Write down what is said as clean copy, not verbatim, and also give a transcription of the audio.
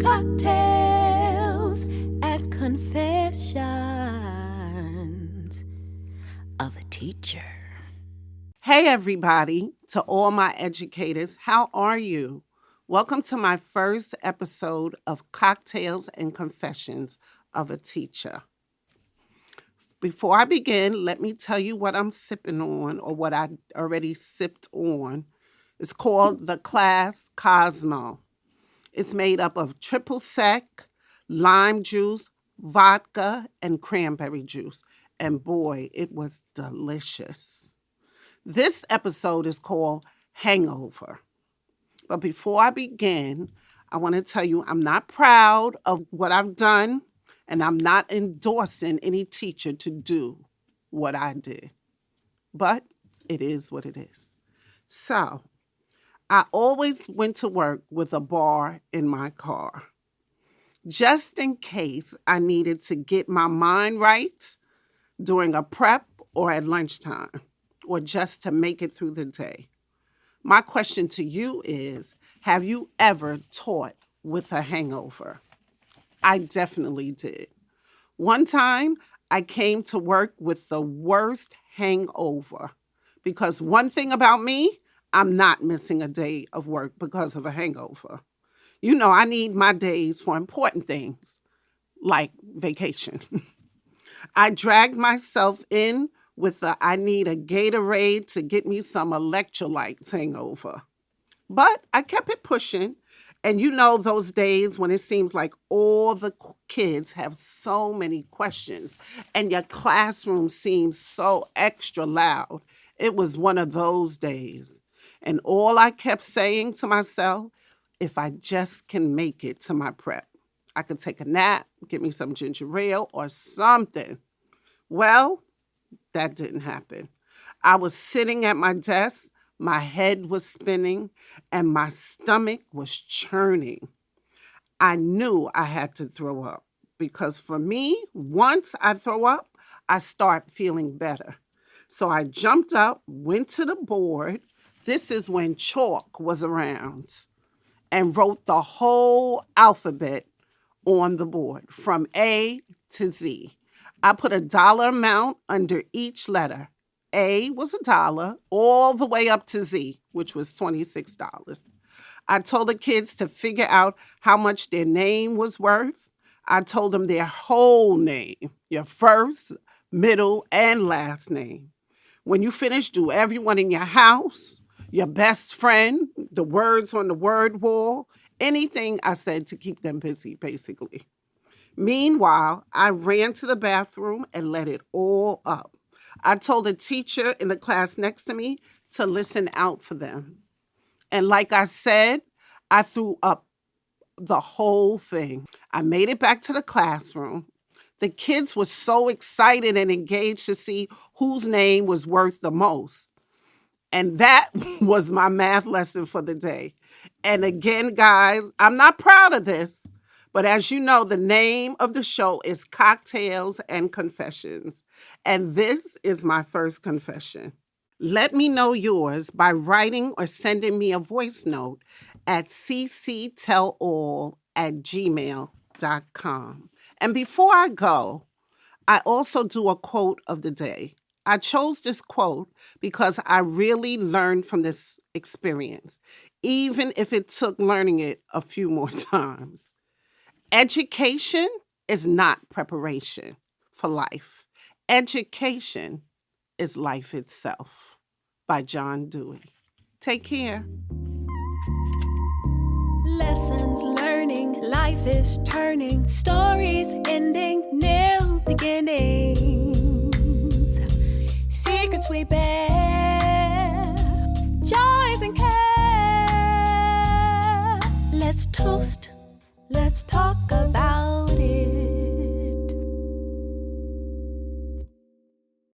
Hangover-Cocktails and Confessions of a Teacher. Hey everybody, to all my educators, how are you? Welcome to my first episode of Cocktails and Confessions of a Teacher. Before I begin, let me tell you what I'm sipping on, or what I already sipped on. It's called the Class Cosmo. It's made up of triple sec, lime juice, vodka, and cranberry juice. And boy, it was delicious. This episode is called Hangover. But before I begin, I want to tell you I'm not proud of what I've done, and I'm not endorsing any teacher to do what I did. But it is what it is. So, I always went to work with a bar in my car, just in case I needed to get my mind right during a prep or at lunchtime, or just to make it through the day. My question to you is, have you ever taught with a hangover? I definitely did. One time, I came to work with the worst hangover, because one thing about me, I'm not missing a day of work because of a hangover. You know, I need my days for important things, like vacation. I dragged myself in with the I need a Gatorade to get me some electrolytes hangover. But I kept it pushing. And you know those days when it seems like all the kids have so many questions and your classroom seems so extra loud. It was one of those days. And all I kept saying to myself, if I just can make it to my prep, I could take a nap, get me some ginger ale or something. Well, that didn't happen. I was sitting at my desk, my head was spinning, and my stomach was churning. I knew I had to throw up, because for me, once I throw up, I start feeling better. So I jumped up, went to the board. This is when chalk was around, and wrote the whole alphabet on the board from A to Z. I put a dollar amount under each letter. A was $1, all the way up to Z, which was $26. I told the kids to figure out how much their name was worth. I told them their whole name, your first, middle, and last name. When you finish, do everyone in your house, your best friend, the words on the word wall, anything I said to keep them busy, basically. Meanwhile, I ran to the bathroom and let it all up. I told a teacher in the class next to me to listen out for them. And like I said, I threw up the whole thing. I made it back to the classroom. The kids were so excited and engaged to see whose name was worth the most. And that was my math lesson for the day. And again, guys, I'm not proud of this, but as you know, the name of the show is Cocktails and Confessions. And this is my first confession. Let me know yours by writing or sending me a voice note at cctellall@gmail.com. And before I go, I also do a quote of the day. I chose this quote because I really learned from this experience, even if it took learning it a few more times. Education is not preparation for life. Education is life itself. By John Dewey. Take care. Lessons learning, life is turning, stories ending, new beginning.